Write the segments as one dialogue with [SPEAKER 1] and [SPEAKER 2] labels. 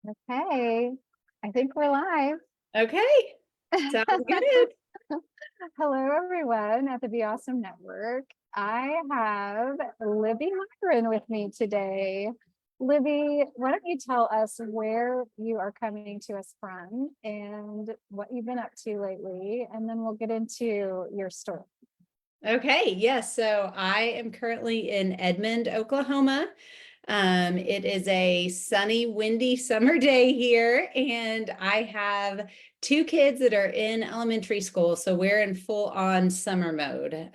[SPEAKER 1] Okay, I think we're live.
[SPEAKER 2] Okay, sounds good.
[SPEAKER 1] Hello, everyone at the Be Awesome Network. I have Libby Myrin with me today. Libby, why don't you tell us where you are coming to us from and what you've been up to lately, and then we'll get into your story.
[SPEAKER 2] Okay, yes. So I am currently in Edmond, Oklahoma. It is a sunny, windy summer day here, and I have two kids that are in elementary school. So we're in full on summer mode.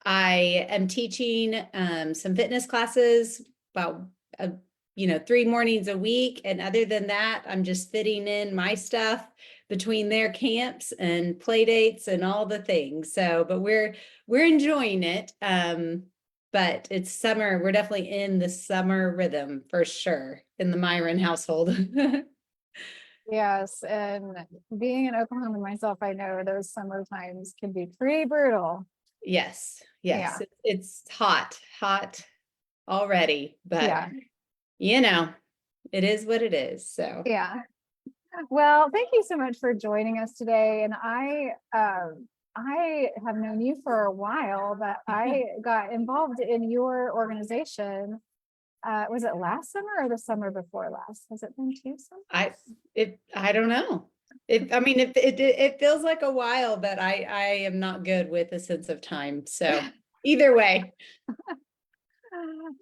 [SPEAKER 2] I am teaching some fitness classes about 3 mornings a week. And other than that, I'm just fitting in my stuff between their camps and play dates and all the things. So, but we're enjoying it. But it's summer. We're definitely in the summer rhythm for sure in the Myrin household.
[SPEAKER 1] Yes, and being in Oklahoma myself, I know those summer times can be pretty brutal.
[SPEAKER 2] Yes,
[SPEAKER 1] Yeah,
[SPEAKER 2] yes. It's hot already, but
[SPEAKER 1] yeah,
[SPEAKER 2] you know, it is what it is. So
[SPEAKER 1] yeah. Well, thank you so much for joining us today. And I have known you for a while, but I got involved in your organization. Was it last summer or the summer before last? Has it been 2 summers?
[SPEAKER 2] I don't know. It feels like a while, but I am not good with a sense of time. So either way.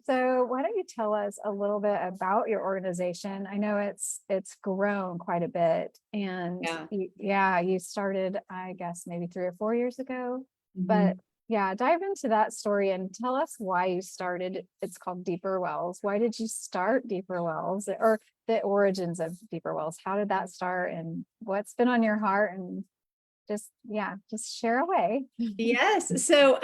[SPEAKER 1] So why don't you tell us a little bit about your organization? I know it's grown quite a bit, and
[SPEAKER 2] Yeah.
[SPEAKER 1] you started, I guess, maybe 3 or 4 years ago. But
[SPEAKER 2] Mhm.
[SPEAKER 1] yeah, dive into that story and tell us why you started. It's called Deeper Wells. Why did you start Deeper Wells, or the origins of Deeper Wells? How did that start, and what's been on your heart? And just share away.
[SPEAKER 2] Yes. So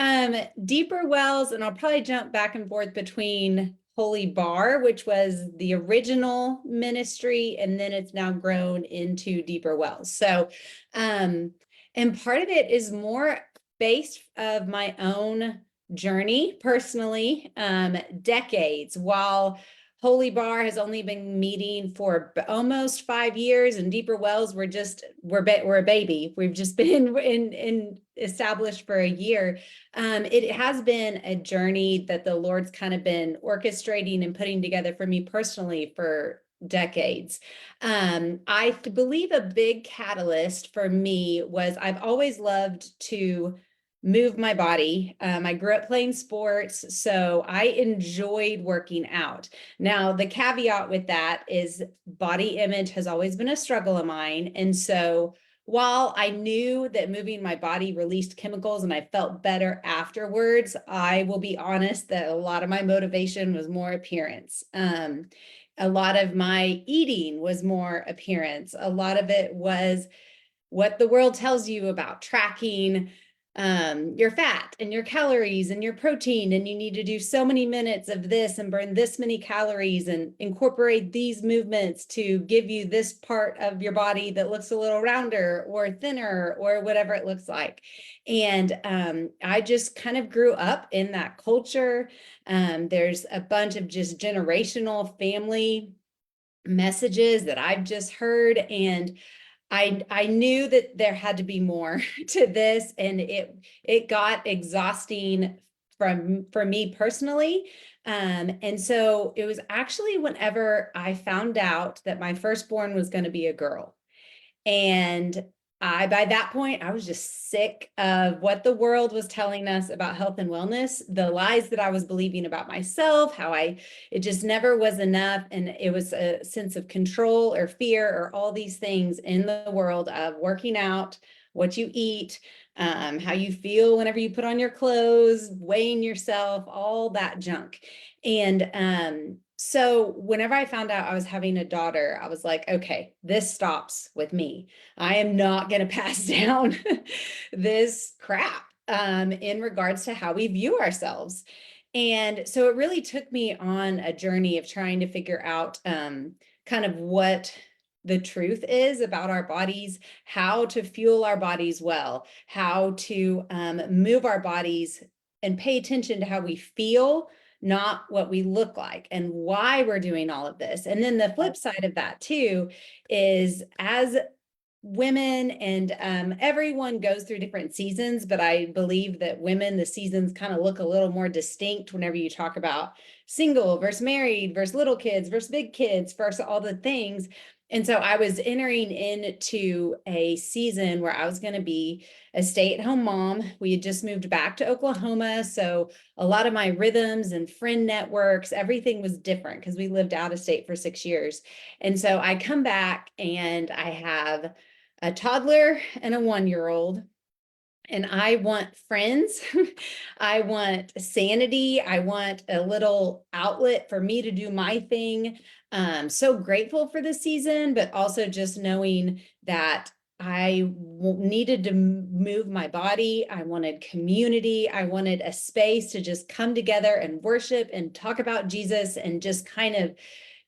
[SPEAKER 2] Deeper Wells, and I'll probably jump back and forth between Holy Barre, which was the original ministry, and then it's now grown into Deeper Wells. So and part of it is more based of my own journey personally, decades. While Holy Barre has only been meeting for almost 5 years, and Deeper Wells we're a baby. We've just been in established for a year. It has been a journey that the Lord's kind of been orchestrating and putting together for me personally for decades. I believe a big catalyst for me was I've always loved to move my body. I grew up playing sports, so I enjoyed working out. Now, the caveat with that is body image has always been a struggle of mine. And so while I knew that moving my body released chemicals and I felt better afterwards, I will be honest that a lot of my motivation was more appearance. A lot of my eating was more appearance. A lot of it was what the world tells you about tracking your fat and your calories and your protein, and you need to do so many minutes of this and burn this many calories and incorporate these movements to give you this part of your body that looks a little rounder or thinner or whatever it looks like. And I just kind of grew up in that culture. There's a bunch of just generational family messages that I've just heard, and I knew that there had to be more to this, and it got exhausting for me personally. And so it was actually whenever I found out that my firstborn was going to be a girl. And by that point, I was just sick of what the world was telling us about health and wellness, the lies that I was believing about myself, it just never was enough. And it was a sense of control or fear or all these things in the world of working out, what you eat, how you feel whenever you put on your clothes, weighing yourself, all that junk. And so whenever I found out I was having a daughter, I was like, okay, this stops with me. I am not going to pass down this crap in regards to how we view ourselves. And so it really took me on a journey of trying to figure out kind of what the truth is about our bodies, how to fuel our bodies well, how to move our bodies and pay attention to how we feel, not what we look like, and why we're doing all of this. And then the flip side of that too is, as women, and everyone goes through different seasons, but I believe that women, the seasons kind of look a little more distinct whenever you talk about single versus married versus little kids versus big kids versus all the things. And so I was entering into a season where I was going to be a stay-at-home mom. We had just moved back to Oklahoma, so a lot of my rhythms and friend networks, everything was different because we lived out of state for 6 years. And so I come back and I have a toddler and a 1-year-old, and I want friends. I want sanity. I want a little outlet for me to do my thing. So grateful for the season, but also just knowing that I needed to move my body. I wanted community. I wanted a space to just come together and worship and talk about Jesus and just kind of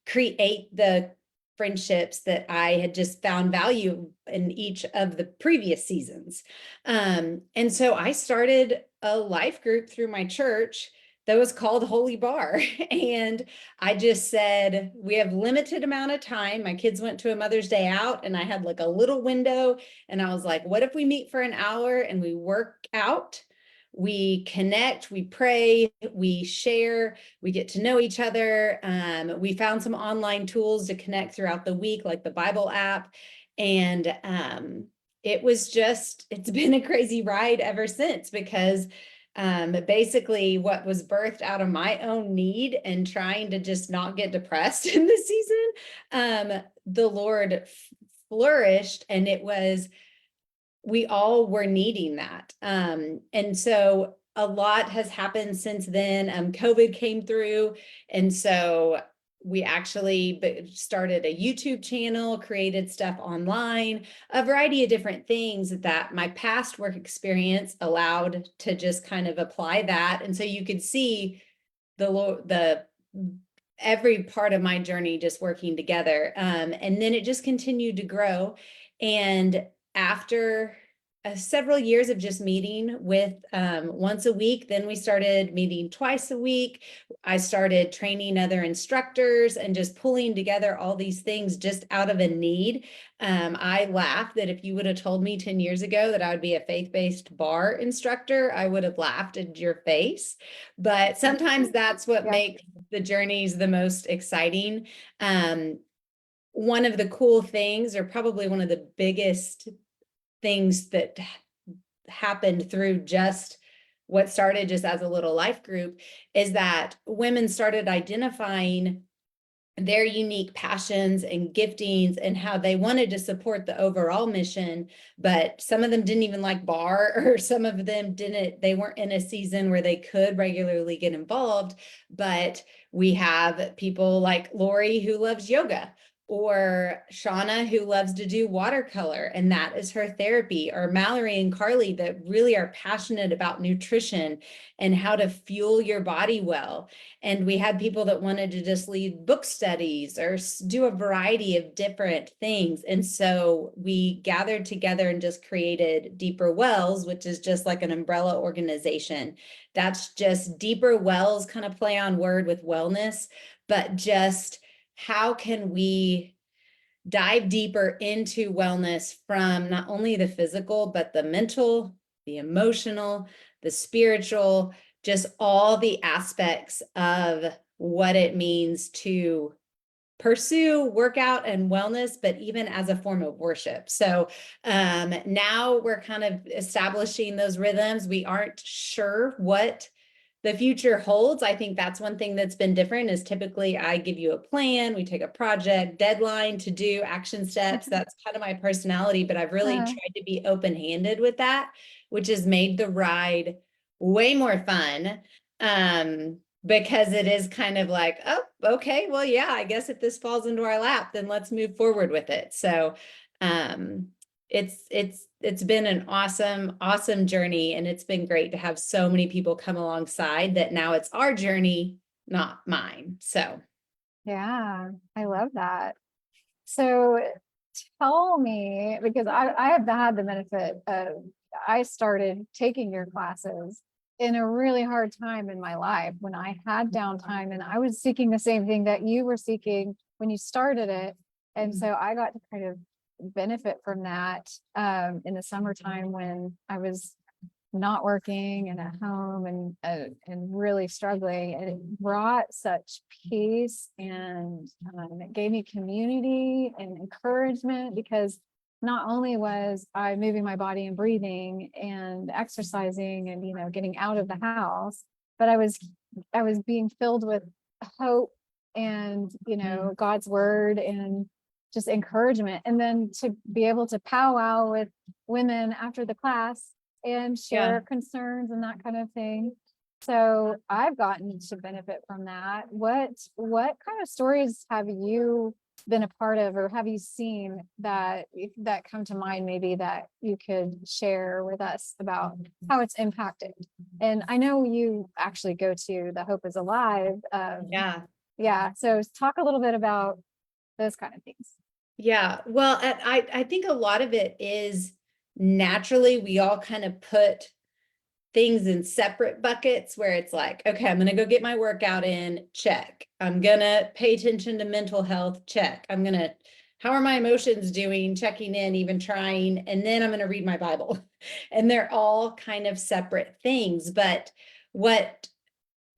[SPEAKER 2] create the friendships that I had just found value in each of the previous seasons. And so I started a life group through my church that was called Holy Barre. And I just said, we have limited amount of time. My kids went to a Mother's Day out and I had like a little window. And I was like, what if we meet for an hour and we work out? We connect, we pray, we share, we get to know each other. We found some online tools to connect throughout the week, like the Bible app. And it's been a crazy ride ever since, because basically what was birthed out of my own need and trying to just not get depressed in this season, the Lord flourished, and we all were needing that. And so a lot has happened since then. COVID came through. And so we actually started a YouTube channel, created stuff online, a variety of different things that my past work experience allowed to just kind of apply that. And so you could see the every part of my journey just working together. And then it just continued to grow. And after several years of just meeting with once a week, then we started meeting twice a week. I started training other instructors and just pulling together all these things just out of a need. I laughed that if you would have told me 10 years ago that I would be a faith-based barre instructor, I would have laughed in your face. But sometimes that's what makes the journeys the most exciting. One of the cool things, or probably one of the biggest things that happened through just what started just as a little life group, is that women started identifying their unique passions and giftings and how they wanted to support the overall mission, but some of them didn't even like barre, or some of them they weren't in a season where they could regularly get involved. But we have people like Lori who loves yoga, or Shauna who loves to do watercolor and that is her therapy, or Mallory and Carly that really are passionate about nutrition and how to fuel your body well. And we had people that wanted to just lead book studies or do a variety of different things. And so we gathered together and just created Deeper Wells, which is just like an umbrella organization. That's just Deeper Wells, kind of play on word with wellness, but just how can we dive deeper into wellness from not only the physical, but the mental, the emotional, the spiritual, just all the aspects of what it means to pursue workout and wellness, but even as a form of worship. So now we're kind of establishing those rhythms. We aren't sure what the future holds. I think that's one thing that's been different, is typically I give you a plan, we take a project, deadline to do, action steps. That's kind of my personality, but I've really tried to be open-handed with that, which has made the ride way more fun. Because it is kind of like, oh, okay, well, yeah, I guess if this falls into our lap, then let's move forward with it. So it's been an awesome journey, and it's been great to have so many people come alongside that now it's our journey, not mine. So
[SPEAKER 1] Yeah, I love that. So tell me, because I have had the benefit of, I started taking your classes in a really hard time in my life when I had downtime, and I was seeking the same thing that you were seeking when you started it. And so I got to kind of benefit from that in the summertime when I was not working and at home and really struggling, and it brought such peace, and it gave me community and encouragement, because not only was I moving my body and breathing and exercising and getting out of the house, but I was being filled with hope and God's word and just encouragement, and then to be able to powwow with women after the class and share concerns and that kind of thing. So I've gotten to benefit from that. What kind of stories have you been a part of, or have you seen that come to mind, maybe that you could share with us about how it's impacted? And I know you actually go to the Hope is Alive. Yeah. So talk a little bit about those kind of things.
[SPEAKER 2] Yeah. Well, I think a lot of it is naturally we all kind of put things in separate buckets where it's like, okay, I'm going to go get my workout in, check. I'm going to pay attention to mental health, check. How are my emotions doing, checking in, even trying, and then I'm going to read my Bible. And they're all kind of separate things. But what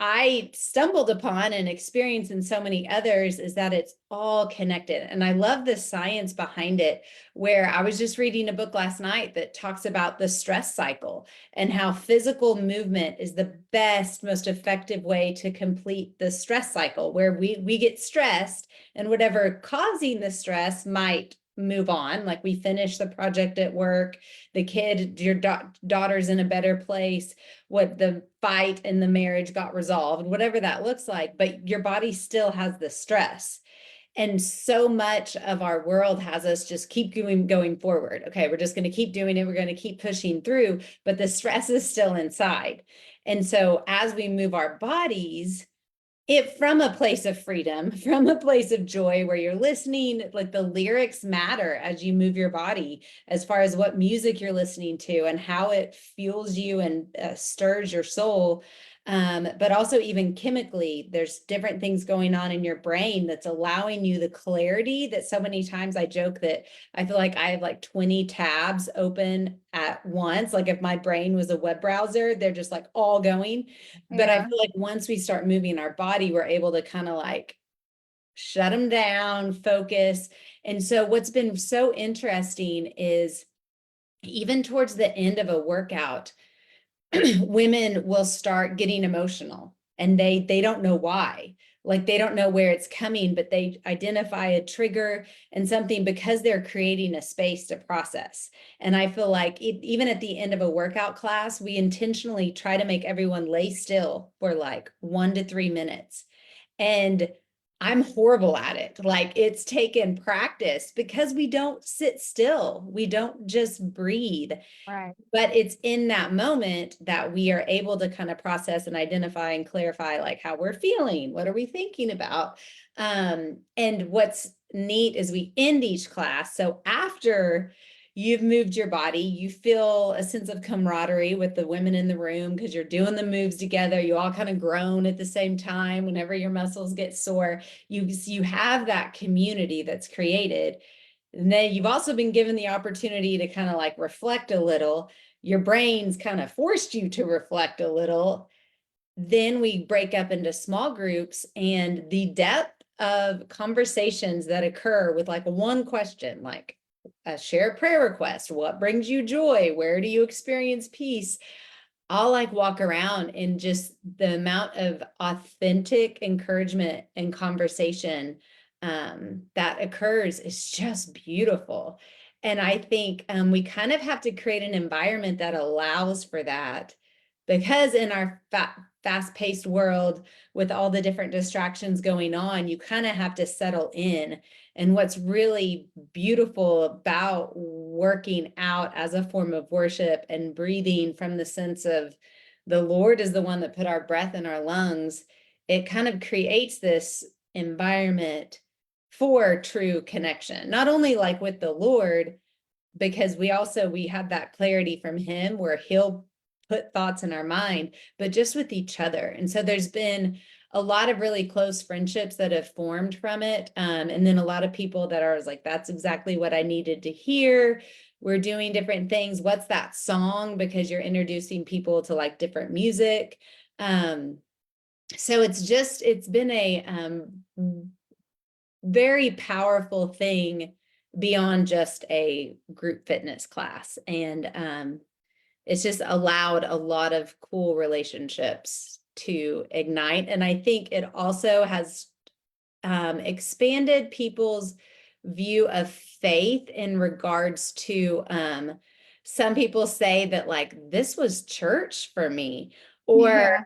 [SPEAKER 2] I stumbled upon and experienced in so many others is that it's all connected. And I love the science behind it, where I was just reading a book last night that talks about the stress cycle and how physical movement is the best, most effective way to complete the stress cycle, where we get stressed and whatever causing the stress might move on. Like we finish the project at work, the kid, your daughter's in a better place, what the fight in the marriage got resolved, whatever that looks like, but your body still has the stress. And so much of our world has us just keep going forward. Okay, we're just going to keep doing it. We're going to keep pushing through, but the stress is still inside. And so as we move our bodies, it from a place of freedom, from a place of joy, where you're listening, like the lyrics matter as you move your body, as far as what music you're listening to and how it fuels you and stirs your soul. But also even chemically, there's different things going on in your brain that's allowing you the clarity that so many times I joke that I feel like I have like 20 tabs open at once. Like if my brain was a web browser, they're just like all going. But I feel like once we start moving our body, we're able to kind of like shut them down, focus. And so what's been so interesting is even towards the end of a workout, women will start getting emotional, and they don't know why. Like they don't know where it's coming, but they identify a trigger and something because they're creating a space to process. And I feel like even at the end of a workout class, we intentionally try to make everyone lay still for like 1 to 3 minutes. And I'm horrible at it. Like it's taken practice because we don't sit still. We don't just breathe.
[SPEAKER 1] Right.
[SPEAKER 2] But it's in that moment that we are able to kind of process and identify and clarify like how we're feeling. What are we thinking about? And what's neat is we end each class. So after you've moved your body, you feel a sense of camaraderie with the women in the room because you're doing the moves together. You all kind of groan at the same time. Whenever your muscles get sore, you have that community that's created. And then you've also been given the opportunity to kind of like reflect a little. Your brain's kind of forced you to reflect a little. Then we break up into small groups, and the depth of conversations that occur with like one question, like a shared prayer request, what brings you joy? Where do you experience peace? I'll like walk around, and just the amount of authentic encouragement and conversation that occurs is just beautiful. And I think we kind of have to create an environment that allows for that, because in our fast-paced world with all the different distractions going on, you kind of have to settle in. And what's really beautiful about working out as a form of worship and breathing from the sense of the Lord is the one that put our breath in our lungs, it kind of creates this environment for true connection, not only like with the Lord, because we have that clarity from him where he'll put thoughts in our mind, but just with each other. And so there's been a lot of really close friendships that have formed from it. And then a lot of people that are like, that's exactly what I needed to hear. We're doing different things. What's that song? Because you're introducing people to like different music. So it's been a very powerful thing beyond just a group fitness class. And it's just allowed a lot of cool relationships to ignite. And I think it also has expanded people's view of faith in regards to some people say that like this was church for me, or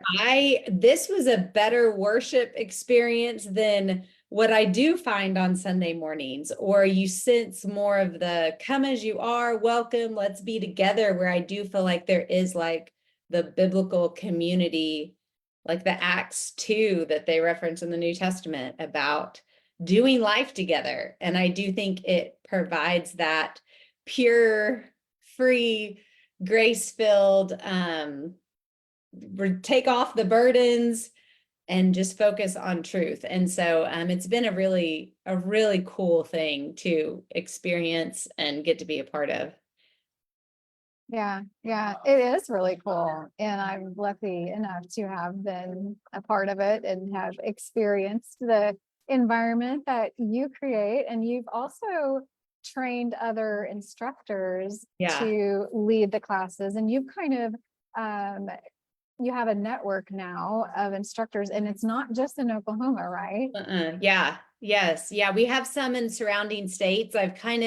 [SPEAKER 2] this was a better worship experience than what I do find on Sunday mornings, or you sense more of the come as you are, welcome, let's be together, where I do feel like there is like the biblical community, like the Acts 2 that they reference in the New Testament about doing life together. And I do think it provides that pure, free, grace-filled, take off the burdens and just focus on truth. And so it's been a really cool thing to experience and get to be a part of.
[SPEAKER 1] Yeah, it is really cool. And I'm lucky enough to have been a part of it and have experienced the environment that you create. And you've also trained other instructors to lead the classes. And you've kind of, you have a network now of instructors, and it's not just in Oklahoma, right?
[SPEAKER 2] Yes. We have some in surrounding states. I've kind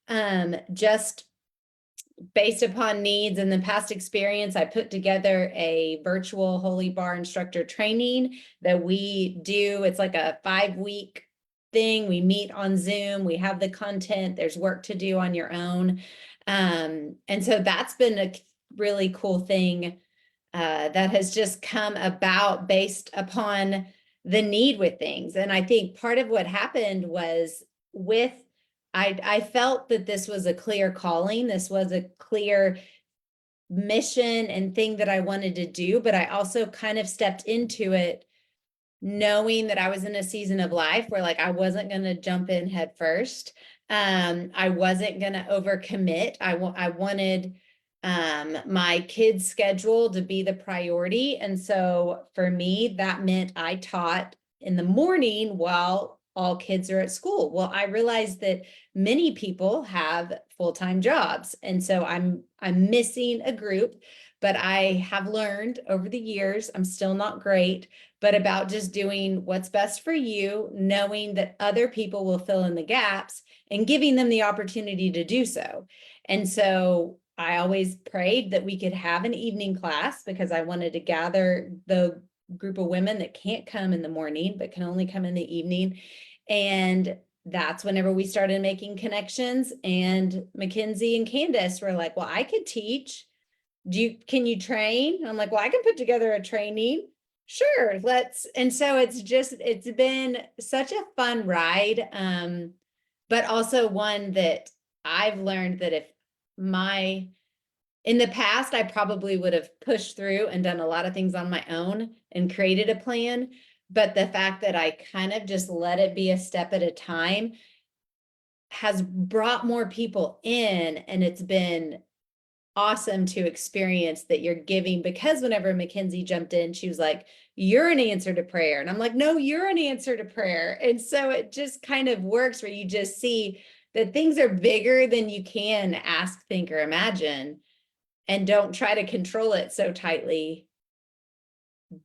[SPEAKER 2] of just based upon needs and the past experience, I put together a virtual Holy Barre instructor training that we do. It's like a 5-week thing. We meet on Zoom. We have the content. There's work to do on your own. And so that's been a really cool thing that has just come about based upon the need with things. And I think part of what happened was I felt that this was a clear calling. This was a clear mission and thing that I wanted to do, but I also kind of stepped into it knowing that I was in a season of life where like I wasn't going to jump in head first. I wasn't going to overcommit. I wanted my kids' schedule to be the priority. And so for me, that meant I taught in the morning while all kids are at school. Well, I realized that many people have full-time jobs. And so I'm missing a group, but I have learned over the years, I'm still not great, but about just doing what's best for you, knowing that other people will fill in the gaps and giving them the opportunity to do so. And so I always prayed that we could have an evening class because I wanted to gather the group of women that can't come in the morning, but can only come in the evening. And that's whenever we started making connections, and Mackenzie and Candace were like, well, I could teach. Can you train? I'm like, well, I can put together a training. Sure, let's. And so it's been such a fun ride. But also one that I've learned that in the past, I probably would have pushed through and done a lot of things on my own and created a plan. But the fact that I kind of just let it be a step at a time has brought more people in, and it's been awesome to experience that you're giving, because whenever Mackenzie jumped in, she was like, you're an answer to prayer. And I'm like, no, you're an answer to prayer. And so it just kind of works where you just see that things are bigger than you can ask, think, or imagine, and don't try to control it so tightly,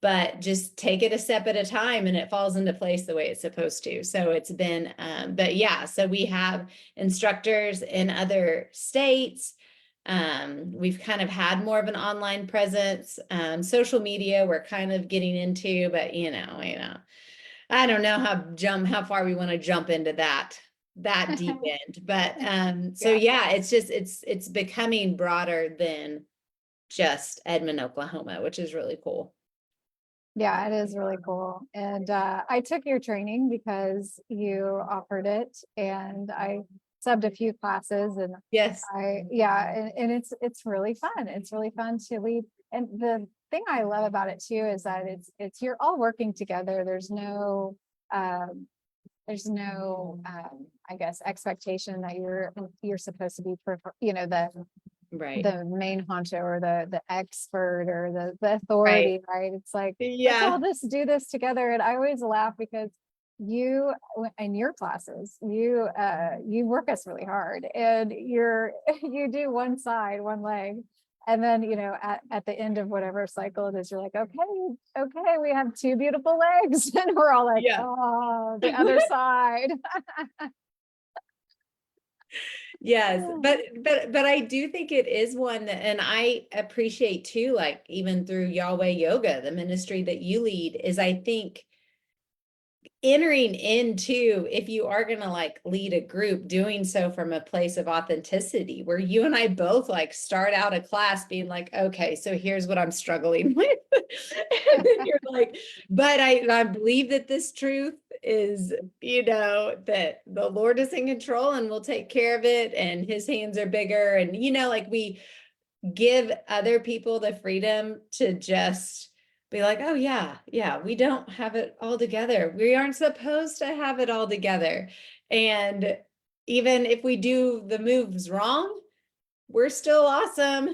[SPEAKER 2] but just take it a step at a time and it falls into place the way it's supposed to. So it's been, but yeah, so we have instructors in other states. We've kind of had more of an online presence. Social media we're kind of getting into, but you know, I don't know how far we want to jump into that deep end. But so yeah, it's becoming broader than just Edmond, Oklahoma, which is really cool.
[SPEAKER 1] Yeah, it is really cool. And I took your training because you offered it, and I subbed a few classes, and
[SPEAKER 2] Yes.
[SPEAKER 1] and it's really fun. It's really fun to lead And the thing I love about it too is that you're all working together. Um, I guess, expectation that you're supposed to be,
[SPEAKER 2] Right.
[SPEAKER 1] the main honcho or the expert or the authority, right? It's like, let's all
[SPEAKER 2] Yeah.
[SPEAKER 1] just do this together. And I always laugh because you in your classes, you work us really hard, and you do one side, one leg. And then, at the end of whatever cycle it is, you're like, okay, we have two beautiful legs. And we're all like,
[SPEAKER 2] Yeah.
[SPEAKER 1] oh, the other side.
[SPEAKER 2] Yes,
[SPEAKER 1] Yeah.
[SPEAKER 2] but I do think it is one that, and I appreciate too, like even through Yahweh Yoga, the ministry that you lead, is I think entering into, if you are going to like lead a group, doing so from a place of authenticity, where you and I both like start out a class being like, okay, so here's what I'm struggling with. And then you're like, but I believe that this truth is, that the Lord is in control and will take care of it, and his hands are bigger. And, like we give other people the freedom to just be like, oh yeah, we don't have it all together. We aren't supposed to have it all together. And even if we do the moves wrong, we're still awesome.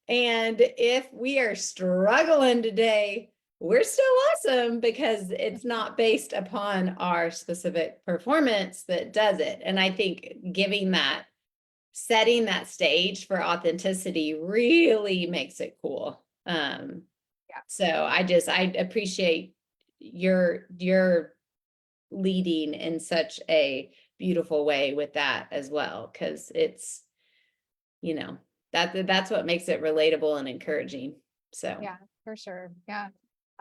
[SPEAKER 2] And if we are struggling today, we're still awesome, because it's not based upon our specific performance that does it. And I think setting that stage for authenticity really makes it cool. So I appreciate your leading in such a beautiful way with that as well, because it's, that's what makes it relatable and encouraging. So
[SPEAKER 1] Yeah, for sure. Yeah.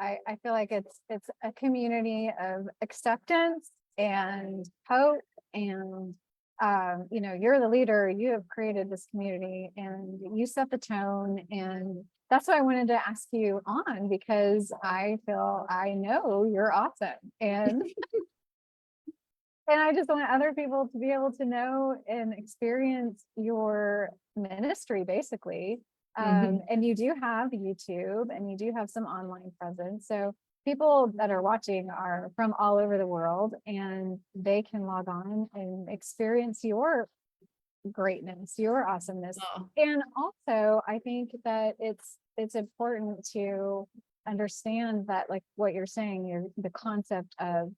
[SPEAKER 1] I feel like it's a community of acceptance and hope, and you're the leader, you have created this community and you set the tone, and that's why I wanted to ask you on, because I know you're awesome, and I just want other people to be able to know and experience your ministry, basically. And you do have YouTube, and you do have some online presence. So people that are watching are from all over the world, and they can log on and experience your greatness, your awesomeness.
[SPEAKER 2] oh,
[SPEAKER 1] And also, I think that it's important to understand that, like what you're saying, the concept of,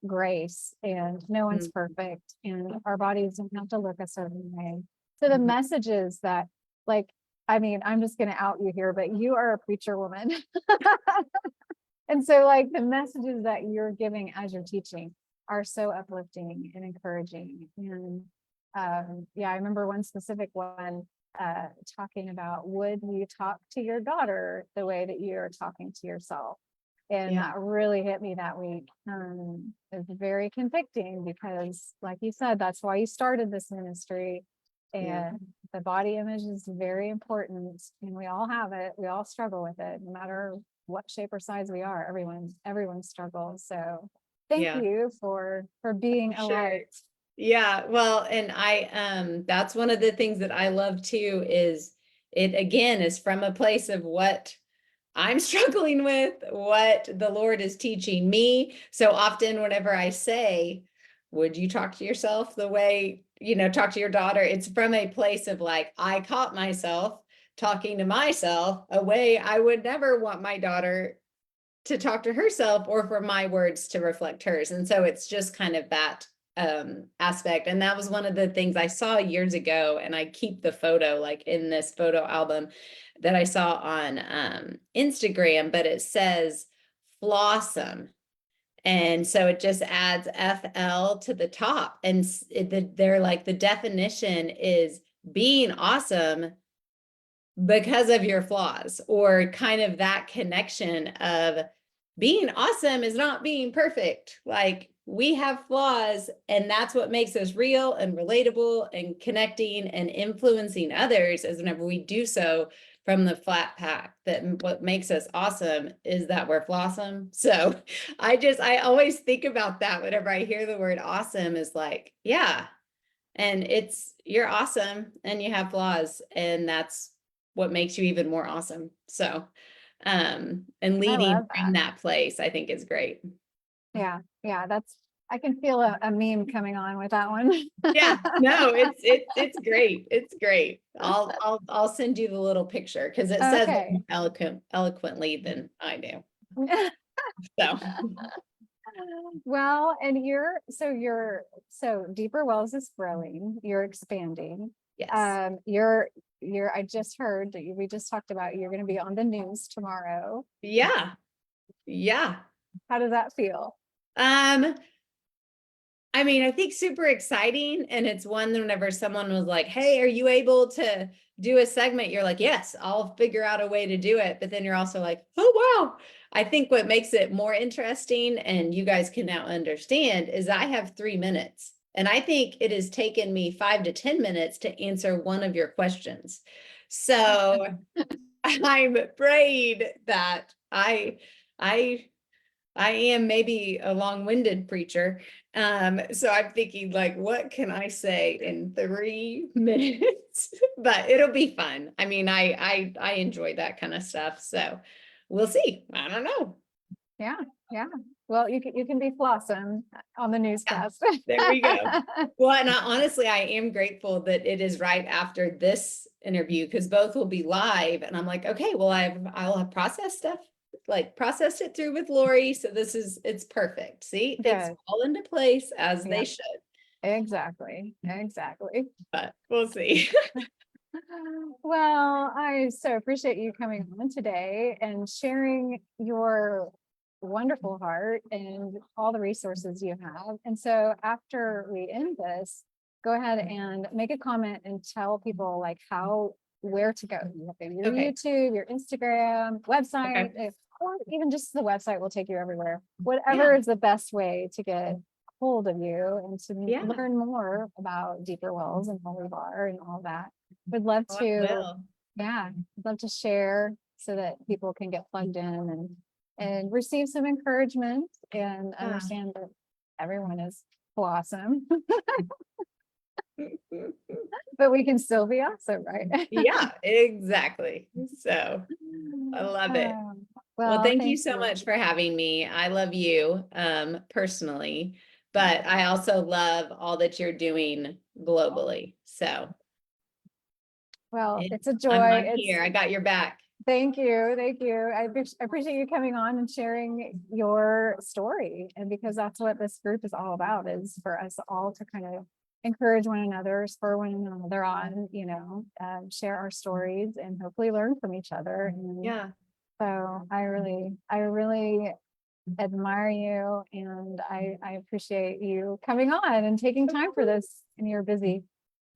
[SPEAKER 1] grace, and no one's
[SPEAKER 2] mm,
[SPEAKER 1] perfect, and our bodies don't have to look a certain way. So the messages that, like, I mean, I'm just going to out you here, but you are a preacher woman. And so, like, the messages that you're giving as you're teaching are so uplifting and encouraging. And yeah, I remember one specific one talking about, would you talk to your daughter the way that you're talking to yourself? And
[SPEAKER 2] yeah,
[SPEAKER 1] that really hit me that week. It's very convicting because, like you said, that's why you started this ministry.
[SPEAKER 2] yeah,
[SPEAKER 1] And the body image is very important, and we all have it. We all struggle with it, no matter what shape or size we are. Everyone struggles. So thank
[SPEAKER 2] yeah,
[SPEAKER 1] you for being a
[SPEAKER 2] sure.
[SPEAKER 1] light.
[SPEAKER 2] Yeah, well, and that's one of the things that I love too, is it again is from a place of what I'm struggling with, what the Lord is teaching me. So often whenever I say, would you talk to yourself the way, talk to your daughter? It's from a place of like, I caught myself talking to myself a way I would never want my daughter to talk to herself, or for my words to reflect hers. And so it's just kind of that aspect. And that was one of the things I saw years ago, and I keep the photo like in this photo album that I saw on Instagram, but it says flossom. And so it just adds FL to the top. And they're like, the definition is being awesome because of your flaws, or kind of that connection of being awesome is not being perfect. Like, we have flaws, and that's what makes us real and relatable and connecting and influencing others, as whenever we do so from the flat pack, that what makes us awesome is that we're flawsome. So I always think about that whenever I hear the word awesome, is like, yeah. And you're awesome and you have flaws, and that's what makes you even more awesome. So, and
[SPEAKER 1] I
[SPEAKER 2] leading
[SPEAKER 1] love
[SPEAKER 2] from
[SPEAKER 1] that.
[SPEAKER 2] that place, I think is great.
[SPEAKER 1] Yeah, yeah, I can feel a meme coming on with that one.
[SPEAKER 2] Yeah, no, it's great. It's great. I'll send you the little picture because it says it
[SPEAKER 1] Okay.
[SPEAKER 2] more eloquently than I do. So
[SPEAKER 1] Well, and so Deeper Wells is growing, you're expanding.
[SPEAKER 2] yes.
[SPEAKER 1] I just heard that we just talked about you're going to be on the news tomorrow.
[SPEAKER 2] Yeah. Yeah.
[SPEAKER 1] How does that feel?
[SPEAKER 2] Um, I mean, I think super exciting. And it's one that whenever someone was like, hey, are you able to do a segment? You're like, yes, I'll figure out a way to do it. But then you're also like, oh, wow. I think what makes it more interesting, and you guys can now understand, is I have 3 minutes. And I think it has taken me 5 to 10 minutes to answer one of your questions. So I'm afraid that I am maybe a long-winded preacher. So I'm thinking like, what can I say in 3 minutes? But it'll be fun. I mean, I enjoy that kind of stuff. So we'll see. I don't know.
[SPEAKER 1] Yeah, yeah. Well, you can be Flossom on the
[SPEAKER 2] Yeah,
[SPEAKER 1] newscast.
[SPEAKER 2] there we go. Well, and honestly, I am grateful that it is right after this interview because both will be live. And I'm like, okay, well, I'll have processed stuff, like processed it through with Lori. So it's perfect. See, things
[SPEAKER 1] Good.
[SPEAKER 2] fall into place as
[SPEAKER 1] Yeah,
[SPEAKER 2] they should,
[SPEAKER 1] exactly. Exactly.
[SPEAKER 2] but we'll see.
[SPEAKER 1] Well, I so appreciate you coming on today and sharing your wonderful heart and all the resources you have. And so after we end this, go ahead and make a comment and tell people like where to go. You have your
[SPEAKER 2] Okay.
[SPEAKER 1] YouTube, your Instagram, website,
[SPEAKER 2] Okay.
[SPEAKER 1] or even just the website will take you everywhere. Whatever
[SPEAKER 2] Yeah.
[SPEAKER 1] is the best way to get hold of you and to
[SPEAKER 2] Yeah.
[SPEAKER 1] learn more about Deeper Wells and Holy Bar and all that. Would love
[SPEAKER 2] Oh, I
[SPEAKER 1] to,
[SPEAKER 2] will.
[SPEAKER 1] yeah, I'd love to share so that people can get plugged in and receive some encouragement and
[SPEAKER 2] Yeah.
[SPEAKER 1] understand that everyone is awesome, but we can still be awesome, right?
[SPEAKER 2] Yeah, exactly. So I love it. Well,
[SPEAKER 1] Well,
[SPEAKER 2] thank you
[SPEAKER 1] thank
[SPEAKER 2] so
[SPEAKER 1] you.
[SPEAKER 2] much for having me. I love you, personally, but I also love all that you're doing globally. So
[SPEAKER 1] Well,
[SPEAKER 2] it-
[SPEAKER 1] it's a joy.
[SPEAKER 2] I'm
[SPEAKER 1] It's
[SPEAKER 2] here. I got your back.
[SPEAKER 1] Thank you. Thank you. I appreciate you coming on and sharing your story. And because that's what this group is all about, is for us all to kind of encourage one another, spur one another on, share our stories and hopefully learn from each other. And
[SPEAKER 2] Yeah.
[SPEAKER 1] so I really admire you and I appreciate you coming on and taking time for this in your busy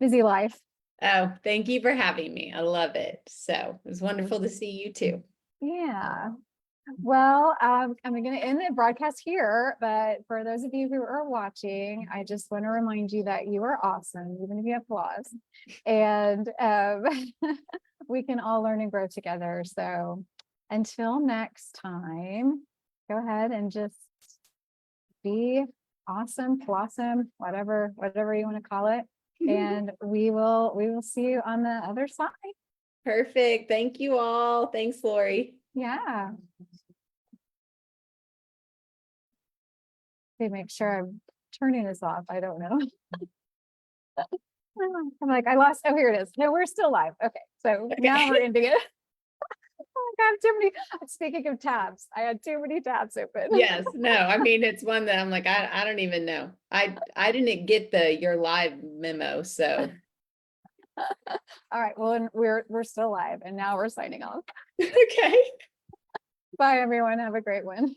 [SPEAKER 1] life.
[SPEAKER 2] Oh, thank you for having me. I love it. So it was wonderful to see you too.
[SPEAKER 1] Yeah. Well, I'm going to end the broadcast here, but for those of you who are watching, I just want to remind you that you are awesome, even if you have flaws, and we can all learn and grow together. So until next time, go ahead and just be awesome, blossom, whatever you want to call it, and we will see you on the other side.
[SPEAKER 2] Perfect. Thank you all. Thanks, Lori.
[SPEAKER 1] Yeah. Okay, make sure I'm turning this off. I don't know. I'm like, oh, here it is. No, we're still live. Okay, so now we're ending it. Oh my God, too many. Speaking of tabs, I had too many tabs open.
[SPEAKER 2] Yes, no, I mean, it's one that I'm like, I don't even know. I didn't get your live memo, so.
[SPEAKER 1] All right, well, and we're still live and now we're signing off.
[SPEAKER 2] Okay.
[SPEAKER 1] Bye, everyone. Have a great one.